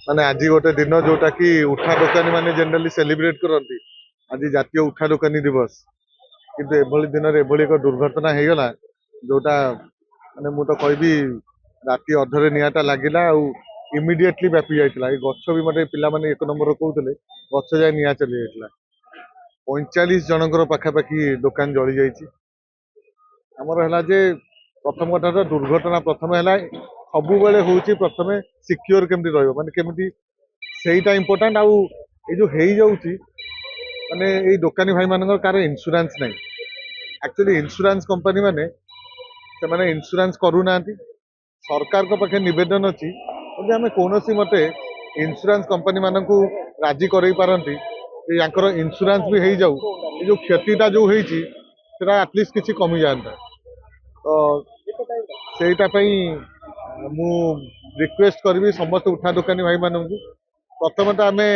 ମାନେ ଆଜି ଗୋଟେ ଦିନ ଯୋଉଟା କି ଉଠା ଦୋକାନୀ ମାନେ ଜେନେରାଲି ସେଲିବ୍ରେଟ କରନ୍ତି। ଆଜି ଜାତୀୟ ଉଠା ଦୋକାନୀ ଦିବସ, କିନ୍ତୁ ଏଭଳି ଦିନରେ ଏଭଳି ଏକ ଦୁର୍ଘଟନା ହେଇଗଲା ଯୋଉଟା ମାନେ ମୁଁ ତ କହିବି ରାତି ଅଧରେ ନିଆଁଟା ଲାଗିଲା ଆଉ ଇମିଡିଏଟଲି ବ୍ୟାପି ଯାଇଥିଲା। ଏଇ ଗଛ ବି ମତେ ପିଲାମାନେ ଏକ ନମ୍ବର କହୁଥିଲେ ଗଛ ଯାଏ ନିଆଁ ଚାଲି ଯାଇଥିଲା। 45 ଜଣଙ୍କର ପାଖାପାଖି ଦୋକାନ ଜଳି ଯାଇଛି। ଆମର ହେଲା ଯେ ପ୍ରଥମ କଥା ତ ଦୁର୍ଘଟନା ପ୍ରଥମେ ହେଲା ସବୁବେଳେ ହଉଛି ପ୍ରଥମେ ସିକ୍योर କେମିତି ରହିବ, ମାନେ କେମିତି ସେଇଟା ଇମ୍ପୋର୍ଟାଣ୍ଟ। ଆଉ ଏଇ ଯୋଉ ହେଇଯାଉଛି ମାନେ ଏଇ ଦୋକାନୀ ଭାଇ ମାନଙ୍କର କାହାର ଇନ୍ସୁରାନ୍ସ ନାହିଁ। ଆକ୍ଚୁଆଲି ଇନ୍ସୁରାନ୍ସ କମ୍ପାନୀ ମାନେ ସେମାନେ ଇନ୍ସୁରାନ୍ସ କରୁନାହାନ୍ତି। ସରକାରଙ୍କ ପାଖେ ନିବେଦନ ଅଛି ଯଦି ଆମେ କୌଣସି ମତେ ଇନ୍ସୁରାନ୍ସ କମ୍ପାନୀ ମାନଙ୍କୁ ରାଜି କରେଇ ପାରନ୍ତି ଯେ ୟାଙ୍କର ଇନ୍ସୁରାନ୍ସ ବି ହେଇଯାଉ, ଏ ଯୋଉ କ୍ଷତିଟା ଯୋଉ ହେଇଛି ସେଟା ଆଟଲିଷ୍ଟ କିଛି କମି ଯାଆନ୍ତା। ତ ସେଇଟା ପାଇଁ ମୁଁ ରିକ୍ୱେଷ୍ଟ କରିବି ସମସ୍ତ ଉଠା ଦୋକାନୀ ଭାଇ ମାନଙ୍କୁ, ପ୍ରଥମେ ତ ଆମେ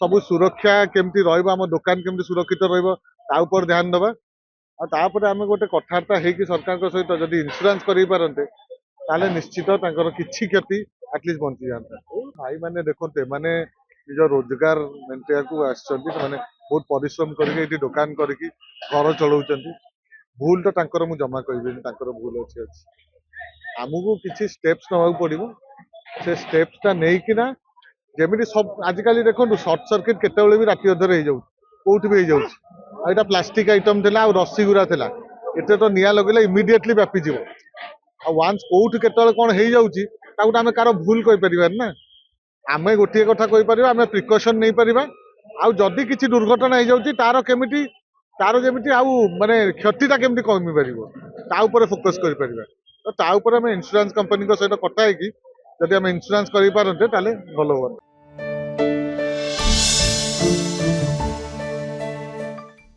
ସବୁ ସୁରକ୍ଷା କେମିତି ରହିବ, ଆମ ଦୋକାନ କେମିତି ସୁରକ୍ଷିତ ରହିବ ତା ଉପରେ ଧ୍ୟାନ ଦେବା। ଆଉ ତାପରେ ଆମେ ଗୋଟେ କଥାବାର୍ତ୍ତା ହେଇକି ସରକାରଙ୍କ ସହିତ ଯଦି ଇନ୍ସୁରାନ୍ସ କରେଇ ପାରନ୍ତେ ତାହେଲେ ନିଶ୍ଚିତ ତାଙ୍କର କିଛି କ୍ଷତି ଆଟଲିଷ୍ଟ ବଞ୍ଚି ଯାଆନ୍ତା। ଭାଇ ମାନେ ଦେଖନ୍ତୁ ଏମାନେ ନିଜ ରୋଜଗାର ମେଣ୍ଟେଇବାକୁ ଆସିଛନ୍ତି, ସେମାନେ ବହୁତ ପରିଶ୍ରମ କରିକି ଏଠି ଦୋକାନ କରିକି ଘର ଚଳଉଛନ୍ତି। ଭୁଲ ତ ତାଙ୍କର ମୁଁ ଜମା କହିବିନି ତାଙ୍କର ଭୁଲ ଅଛି। ଆମକୁ କିଛି ସ୍ଟେପ୍ସ ନେବାକୁ ପଡିବ। ସେ ସ୍ଟେପ୍ସଟା ନେଇକିନା ଯେମିତି ସବୁ ଆଜିକାଲି ଦେଖନ୍ତୁ ସର୍ଟ ସର୍କିଟ କେତେବେଳେ ବି ରାତି ଅଧରେ ହେଇଯାଉଛି, କୋଉଠି ବି ହେଇଯାଉଛି। ଆଉ ଏଇଟା ପ୍ଲାଷ୍ଟିକ ଆଇଟମ ଥିଲା ଆଉ ରସି ଗୁରା ଥିଲା, ଏତେ ତ ନିଆଁ ଲଗେଇଲେ ଇମିଡିଏଟଲି ବ୍ୟାପିଯିବ। ଆଉ ୱାନ୍ସ କୋଉଠି କେତେବେଳେ କଣ ହେଇଯାଉଛି ତାକୁ ଆମେ କାହାର ଭୁଲ କହିପାରିବାନି ନା। ଆମେ ଗୋଟିଏ କଥା କହିପାରିବା, ଆମେ ପ୍ରିକସନ ନେଇପାରିବା। ଆଉ ଯଦି କିଛି ଦୁର୍ଘଟଣା ହେଇଯାଉଛି ତାର ଯେମିତି ଆଉ ମାନେ କ୍ଷତିଟା କେମିତି କମି ପାରିବ ତା ଉପରେ ଫୋକସ କରିପାରିବା। ତ ତା ଉପରେ ଆମେ ଇନ୍ସୁରାନ୍ସ କମ୍ପାନୀଙ୍କ ସହିତ କଥା ହେଇକି ଯଦି ଆମେ ଇନ୍ସୁରାନ୍ସ କରିପାରନ୍ତେ ତାହେଲେ ଭଲ ହୁଅନ୍ତା।